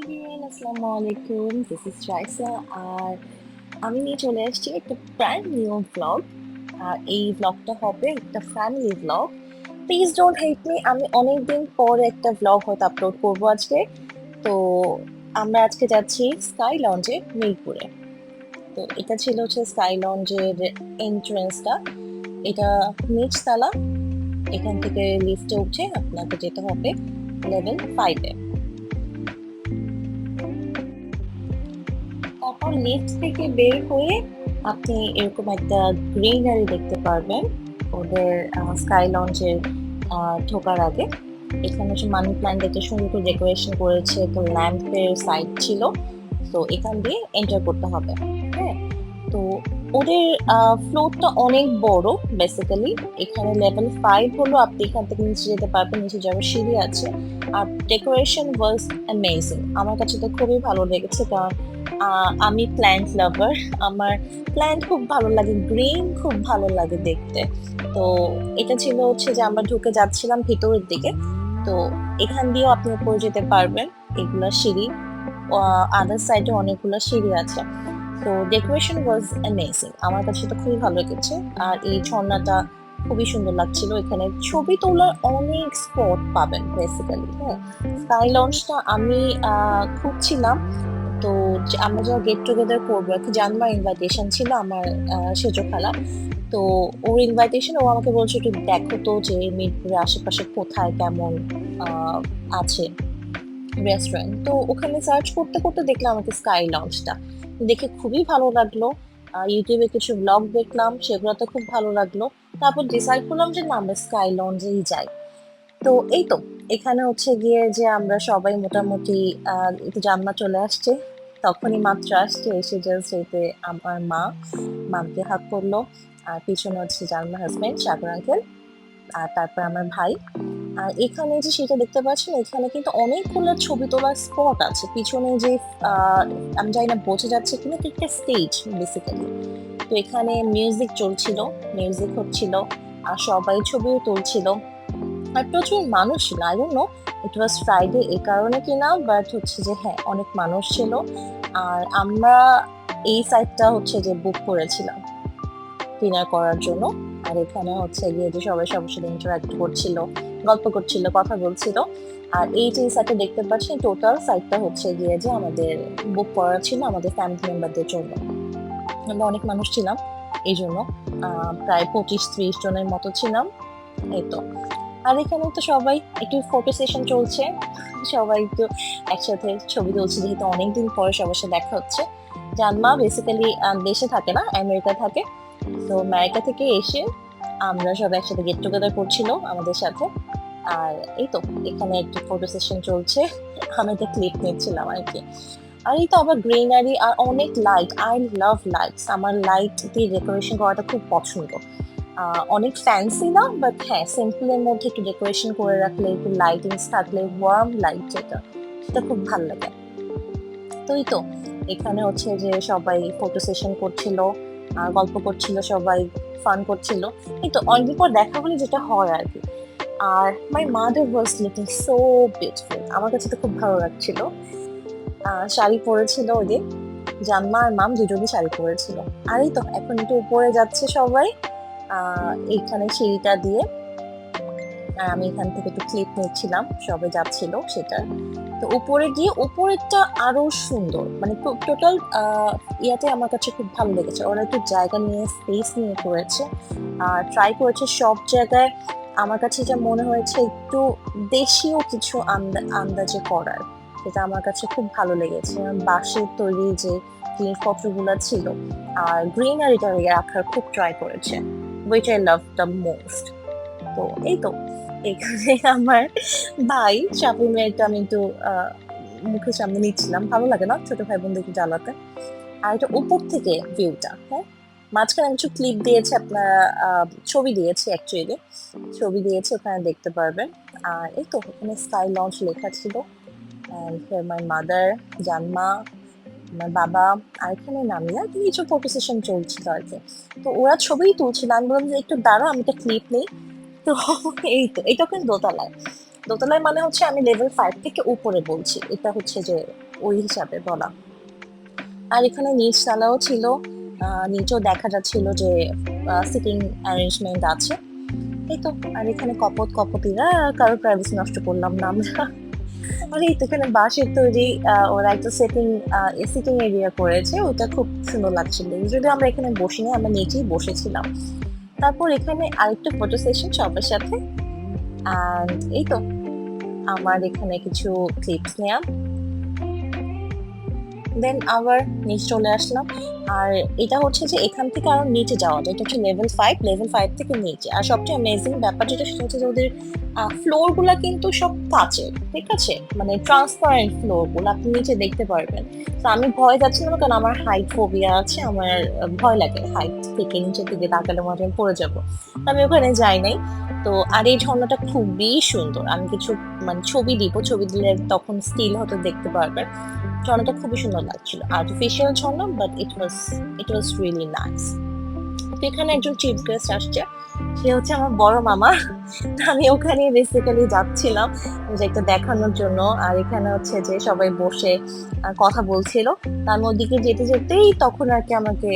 Everyone, আসসালামু আলাইকুম। This is Raisa. আর আমি নিয়ে চলে আসছি একটা ব্র্যান্ড নিউ ব্লগ। আর এই ব্লগটা হবে একটা family blog. Please don't hate me, আমি অনেকদিন পর একটা ব্লগ হয়তো আপলোড করবো আজকে। তো আমরা আজকে যাচ্ছি স্কাই লঞ্চে মিরপুরে। তো এটা ছিল হচ্ছে স্কাই লঞ্চের এন্ট্রেন্সটা। এটা নিচতলা। এখান থেকে লিফটে উঠে আপনাকে যেতে হবে লেভেল 5-এ। তারপর লিফট থেকে বের হয়ে আপনি এরকম একটা গ্রিনারি দেখতে পারবেন ওদের স্কাই লঞ্চের ঢোকার আগে। এখানে হচ্ছে মানি প্ল্যান্ট দেখে সুন্দর করে ডেকোরেশন করেছে, তো ল্যাম্পের সাইড ছিল। তো এখান দিয়ে এন্টার করতে হবে। হ্যাঁ, তো ওদের ফ্লোরটা অনেক বড় বেসিক্যালি। এখানে লেভেল 5 হলো, আপনি এখান থেকে নিচে যেতে পারবেন, নিচে যাওয়ার সিঁড়ি আছে। আর ডেকোরেশন ওয়াজ অ্যামেজিং, আমার কাছে তো খুবই ভালো লেগেছে, কারণ আমি প্ল্যান্ট লাভার। আমার প্ল্যান্ট খুব ভালো লাগে, গ্রিন খুব ভালো লাগে দেখতে। তো এটা ছিল হচ্ছে যে আমরা ঢুকে যাচ্ছিলাম ভিতরের দিকে। তো এখান দিয়েও আপনি উপরে যেতে পারবেন, এগুলা সিঁড়ি। আদার সাইডে অনেকগুলো সিঁড়ি আছে। তো ডেকোরেশন ওয়াজ অ্যামেজিং, আমার কাছে তো খুবই ভালো লেগেছে। আর এই ঝর্ণাটা খুবই সুন্দর লাগছিল। এখানে ছবি তোলার অনেক স্পট পাবেন বেসিক্যালি। হ্যাঁ, স্কাই লঞ্চটা আমি খুঁজছিলাম। তো আমরা যারা গেট টুগেদার করবো আর কি, জানবার ইনভাইটেশন ছিল আমার সেজো খালা। তো ওর ইনভাইটেশন, ও আমাকে বলছে একটু দেখো তো যে মিরপুরের আশেপাশে কোথায় কেমন আহ, আছে রেস্টুরেন্ট। তো ওখানে সার্চ করতে করতে দেখলাম আমাকে স্কাই লঞ্চটা, দেখে খুবই ভালো লাগলো। ইউটিউবে কিছু ব্লগ দেখলাম, সেগুলোতে খুব ভালো লাগলো। তারপর ডিসাইড করলাম যে না, আমরা স্কাই লঞ্চেই যাই। তো এই তো, এখানে হচ্ছে গিয়ে যে আমরা সবাই মোটামুটি একটু জান্নাত চলে আসছে, তখনই মাত্র আসছে, এসে জাস্ট এতে আমার মাকে হাত করলো। আর পিছনে হচ্ছে জান্নার হাজবেন্ড সাগর আঙ্কেল, আর তারপর আমার ভাই। আর এখানে যে সেটা দেখতে পাচ্ছেন, এখানে কিন্তু অনেকগুলো ছবি তোলার স্পট আছে পিছনে যে আহ, আমি জানি না বোঝা যাচ্ছে কিনা, তো একটা স্টেজ বেসিক্যালি। তো এখানে মিউজিক চলছিল, মিউজিক হচ্ছিল, আর সবাই ছবিও তুলছিল। আর প্রচুর মানুষ ছিল, I don't know it was Friday এই কারণে কিনা, বাট হচ্ছে যে হ্যাঁ, অনেক মানুষ ছিল। আর আমরা এই সাইডটা হচ্ছে যে বুক করেছিলাম ডিনার করার জন্য। আর এখানে হচ্ছে গিয়ে যে সবাই সবার সাথে ইন্টারাক্ট করছিল, গল্প করছিল, কথা বলছিল। আর এই যে সাইডটা দেখতে পাচ্ছেন, টোটাল সাইডটা হচ্ছে গিয়ে যে আমাদের বুক করা ছিল আমাদের ফ্যামিলি মেম্বারদের জন্য। আমরা অনেক মানুষ ছিলাম এই জন্য, প্রায় 25-30 জনের মতো ছিলাম। এই তো। আর এখানে তো সবাই একটু ফটো সেশন চলছে, সবাই একটু একসাথে ছবি তুলছে, যেহেতু অনেকদিন পরে সবার সাথে দেখা হচ্ছে। জানমা বেসিক্যালি দেশে থাকে না, আমেরিকা থাকে। তো আমেরিকা থেকে এসে আমরা সবাই একসাথে গেট টুগেদার করছিল আমাদের সাথে। আর এই তো, এখানে একটু ফটো সেশন চলছে, আমি একটা ক্লিপ নিচ্ছিলাম আর কি। আর এই তো আবার গ্রিনারি আর অনেক লাইট, আই লাভ লাইটস, আমার লাইট দিয়ে ডেকোরেশন করাটা খুব পছন্দ। অনেক ফ্যান্সি না, বাট হ্যাঁ, সিম্পলের মধ্যে একটু ডেকোরেশন করে রাখলে, একটু লাইটিংস থাকলে, ওয়ার্ম লাইট যেটা, সেটা খুব ভালো লাগে। তো এই তো, এখানে হচ্ছে যে সবাই ফটো সেশন করছিল, গল্প করছিল, সবাই ফান করছিল। এই তো অনেকদিন পর দেখা হলে যেটা হয় আর কি। আর my mother was looking so beautiful, আমার কাছে তো খুব ভালো লাগছিল। শাড়ি পরেছিল ওই দিন, জাম্মা আর মাম দুজনই শাড়ি পরেছিল। আর এই তো এখন একটু উপরে যাচ্ছে সবাই এইখানে সিঁড়িটা দিয়ে। আর আমি এখান থেকে একটু ক্লিপ নিচ্ছিলাম, সবাই যাচ্ছিল সেটা। তো উপরে গিয়ে উপরেরটা আরো সুন্দর, মানে টোটাল ইয়াতে আমার কাছে খুব ভালো লেগেছে। ওরা একটু জায়গা নিয়ে, স্পেস নিয়ে করেছে, আর ট্রাই করেছে সব জায়গায়। আমার কাছে যা মনে হয়েছে, একটু দেশীয় কিছু আন্দাজে করার, যেটা আমার কাছে খুব ভালো লেগেছে। বাঁশের তৈরি যে জিনিসপত্রগুলো ছিল, আর গ্রিনারিটা রাখার খুব ট্রাই করেছে, which I love the most. তো এই তো, এখানে আমার ভাই শাপিং ব্যাগটা আমি একটু আহ, মুখের সামনে নিচ্ছিলাম, ভালো লাগে না ছোট ভাই বোনদেরকে জ্বালাতে। আর এটা উপর থেকে ভিউটা, হ্যাঁ। মাঝখানে আমি কিছু ক্লিপ দিয়েছি, আপনারা ছবি দিয়েছি অ্যাকচুয়ালি, ছবি দিয়েছি, ওখানে দেখতে পারবেন। আর এই তো, ওখানে স্কাই লঞ্চ লেখা ছিল। অ্যান্ড মাই মাদার, জানমা, আমার বাবা, আর এখানে নামিয়া কিছু ফটো সেশন চলছিল আর কি। তো ওরা ছবি তুলছিল, আমি বললাম যে একটু দাঁড়া, আমি একটা ক্লিপ নেই। তো এই তো, এটা কিন্তু দোতলায়। দোতলায় মানে হচ্ছে আমি লেভেল 5 থেকে উপরে বলছি, এটা হচ্ছে যে ওই হিসাবে বলা। আর এখানে নিচ তলাও ছিল, নিচেও দেখা যাচ্ছিল যে সিটিং অ্যারেঞ্জমেন্ট আছে। এই তো। আর এখানে কপতিরা, কারো প্রাইভেসি নষ্ট করলাম না আমরা। আর এই তো এখানে বাঁশের তৈরি ওরা একটা সিটিং এরিয়া করেছে, ওটা খুব সুন্দর লাগছিল। যদি আমরা এখানে বসিনি, আমরা নিচেই বসেছিলাম। তারপর এখানে আরেকটা ফটো সেশন সবার সাথে। অ্যান্ড এই তো আমার এখানে কিছু ক্লিপস নেওয়া, দেন আবার নিচে চলে আসলাম। আর এটা হচ্ছে যে এখান থেকে আরো নিচে যাওয়া যায়, এটা হচ্ছে লেভেল 5 থেকে নিচে। আর সবচেয়ে অ্যামেজিং ব্যাপার যেটা, সেটা হচ্ছে যে ওদের ফ্লোর গুলা কিন্তু সব কাচের, ঠিক আছে, মানে ট্রান্সপারেন্ট ফ্লোর গুলো আপনি নিচে দেখতে পারবেন। তো আমি ভয় যাচ্ছিলাম, কারণ আমার হাইট ফোবিয়া আছে, আমার ভয় লাগে হাইট থেকে নিচের দিকে তাকালে মনে হয় আমি পড়ে যাবো। আমি ওখানে যাই নাই। তো আর এই ঝর্ণাটা খুবই সুন্দর, আমি কিছু মানে ছবি দিব, ছবি দিলে তখন স্টিল হয়তো দেখতে পারবেন। ঝর্ণাটা খুবই সুন্দর লাগছিল, artificial Jharna, but it was really nice. তো এখানে একজন চিফ গেস্ট আসছে, সে হচ্ছে আমার বড় মামা। আমি ওখানে বেসিক্যালি যাচ্ছিলাম যে একটা দেখানোর জন্য। আর এখানে হচ্ছে যে সবাই বসে কথা বলছিল, তার ওদিকে যেতে যেতেই তখন আর কি আমাকে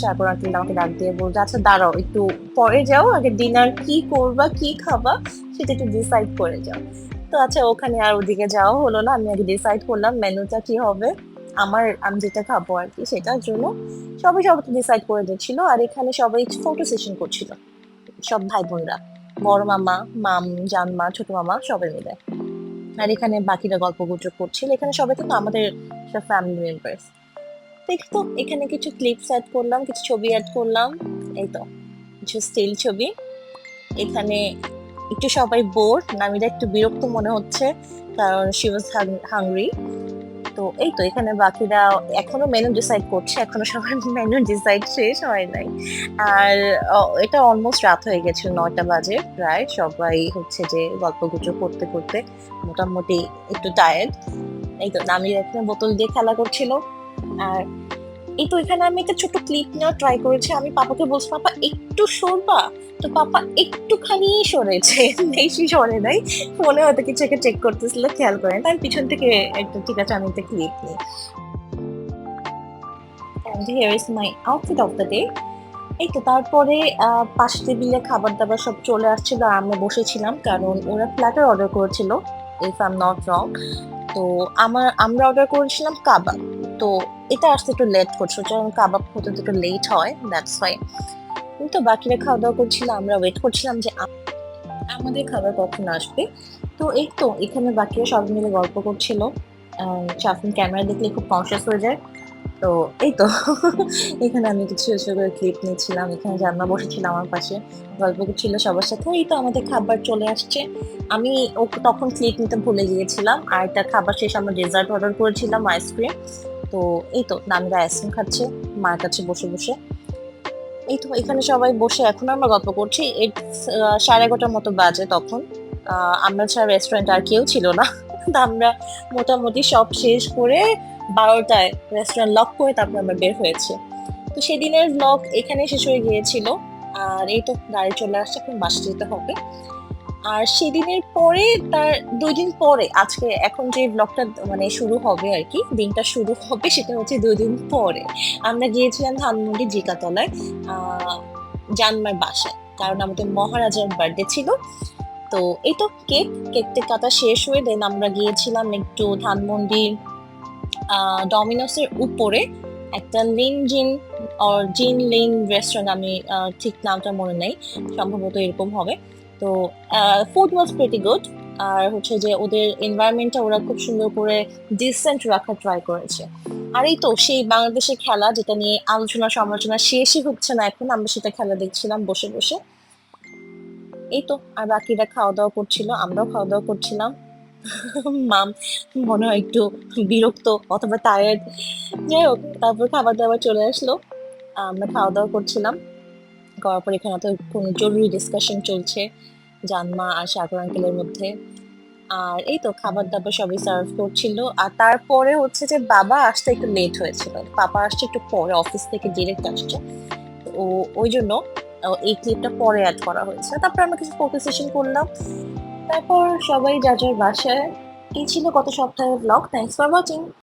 সাগর আঙ্কেল আমাকে ডাক দিয়ে বলছে, আচ্ছা দাঁড়াও একটু পরে যাও, আগে ডিনার কি করবা কি খাবা সেটা একটু ডিসাইড করে যাও। তো আচ্ছা, ওখানে আর ওদিকে যাওয়া হলো না, আমি আগে ডিসাইড করলাম মেনুটা কি হবে। আমি যেটা খাবো আর কি সেটার জন্য সবাই ডিসাইড করে দিচ্ছিল। আর এখানে সবাই ফটো সেশন করছিল, সব ভাই বোনরা, বড় মামা, জানমা, ছোট মামা সবাই মিলে। আর এখানে বাকিরা গল্প গুজব করছিল, এখানে সবাই কিন্তু আমাদের সব ফ্যামিলি মেম্বার্স। তো এখানে কিছু ক্লিপস অ্যাড করলাম, কিছু ছবি অ্যাড করলাম। এই তো কিছু স্টিল ছবি। এখানে একটু সবাই বোর, নামিরা একটু বিরক্ত মনে হচ্ছে, কারণ শি ওয়াজ হাংরি। তো এই তো এখানে বাকিরা এখনো মেনু ডিসাইড করছে, এখনো সবার মেনু ডিসাইড শেষ হয় নাই। আর এটা অলমোস্ট রাত হয়ে গেছিল, 9টা বাজে প্রায়। সবাই হচ্ছে যে গল্প গুজব করতে করতে মোটামুটি একটু টায়ার্ড। এই তো নামিয়ে এখানে বোতল দিয়ে খেলা করছিল। আর এই তো এখানে আমি একটা ছোট ক্লিপ নেওয়া ট্রাই করেছি, আমি পাপাকে বলছি পাপা একটু সরবা, তো পাপা একটুখানি সরেছে, বেশি সরে নাই। ফোনে হয়তো কিছু একটা চেক করতেছিল, খেয়াল করেন। আমি পিছন থেকে একটা, ঠিক আছে আমি একটা ক্লিপ নিই। And here is my outfit of the day. এই তো তারপরে পাশ টেবিলে খাবার দাবার সব চলে আসছিল, আর আমরা বসেছিলাম, কারণ ওরা প্ল্যাটার অর্ডার করেছিল, if I am not wrong. তো আমরা অর্ডার করেছিলাম কাবাব। তো এটা আসতে একটু লেট করছে, কারণ কাবাব হতে একটু লেট হয়, দ্যাটস ওয়াই। কিন্তু বাকিরা খাওয়া দাওয়া করছিল, আমরা ওয়েট করছিলাম যে আমাদের খাবার কখন আসবে। তো এই তো এখানে বাকিরা সবাই মিলে গল্প করছিল। শাফিন ক্যামেরা দেখলে খুব কনসিয়াস হয়ে যায়। তো এই তো এখানে আমি কিছু করে ক্লিপ নিচ্ছিলাম, এখানে জান্নাত বসেছিল আমার পাশে, গল্প করছিল সবার সাথে। এই তো আমাদের খাবার চলে আসছে, আমি তখন ক্লিপ নিতে ভুলে গিয়েছিলাম। আর একটা খাবার শেষ আমরা ডেজার্ট অর্ডার করেছিলাম, আইসক্রিম। তো এই তো নামিরা আইসক্রিম খাচ্ছে মার কাছে বসে বসে। এই তো এখানে সবাই বসে এখন আমরা গল্প করছি। 11:30 মতো বাজে তখন। আমরা ছাড়া রেস্টুরেন্ট আর কেউ ছিল না। তো আমরা মোটামুটি সব শেষ করে 12টায় রেস্টুরেন্ট লক করে তারপর আমরা বের হয়েছি। তো সেদিনের ব্লগ এখানে শেষ হয়ে গিয়েছিল। আর এই তো গাড়ি চলে আসছে, এখন বাসে যেতে হবে। আর সেদিনের পরে তার 2 দিন পরে আজকে এখন যে ব্লগটা মানে শুরু হবে আর কি, দিনটা শুরু হবে, সেটা হচ্ছে 2 দিন পরে আমরা গিয়েছিলাম ধানমন্ডি জিকাতলায় জানমার বাসায়, কারণ আমাদের মহারাজার বার্থডে ছিল। তো এই তো কেকটা কাটা শেষ হয়ে দেন আমরা গিয়েছিলাম একটু ধানমন্ডি ডমিনোসের উপরে একটা জিন লিন রেস্টুরেন্ট, আমি ঠিক নামটা মনে নেই, সম্ভবত এরকম হবে। তো ফুড ওয়াজ প্রিটি গুড। আর হচ্ছে যে ওদের এনভায়রনমেন্টটা ওরা খুব সুন্দর করে ডিসেন্ট রাখার ট্রাই করেছে। আর এই তো সেই বাংলাদেশের খেলা, যেটা নিয়ে আলোচনা সমালোচনা শেষই হচ্ছে না এখন, আমরা সেটা খেলা দেখছিলাম বসে বসে। এই তো আর বাকিরা খাওয়া দাওয়া করছিল, আমরাও খাওয়া দাওয়া করছিলাম। মাম মনে হয় একটু বিরক্ত অথবা টায়ার্ড, যাই হোক। তারপর খাবার দাবার চলে আসলো, আমরা খাওয়া দাওয়া করছিলাম। করার পর এখানে তো কোনো জরুরি ডিসকাশন চলছে জানমা আর সাগর আঙ্কেলের মধ্যে। আর এই তো খাবার দাবার সবই সার্ভ করছিল। আর তারপরে হচ্ছে যে বাবা আসতে একটু লেট হয়েছিল, পাপা আসছে একটু পরে, অফিস থেকে ডিরেক্ট আসছে। ও ওই জন্য এই ক্লিপটা পরে অ্যাড করা হয়েছে। তারপর আমরা কিছু ফটো সেশন করলাম, তারপর সবাই যার যার বাসায়। এই ছিল গত সপ্তাহের ব্লগ। Thanks for watching.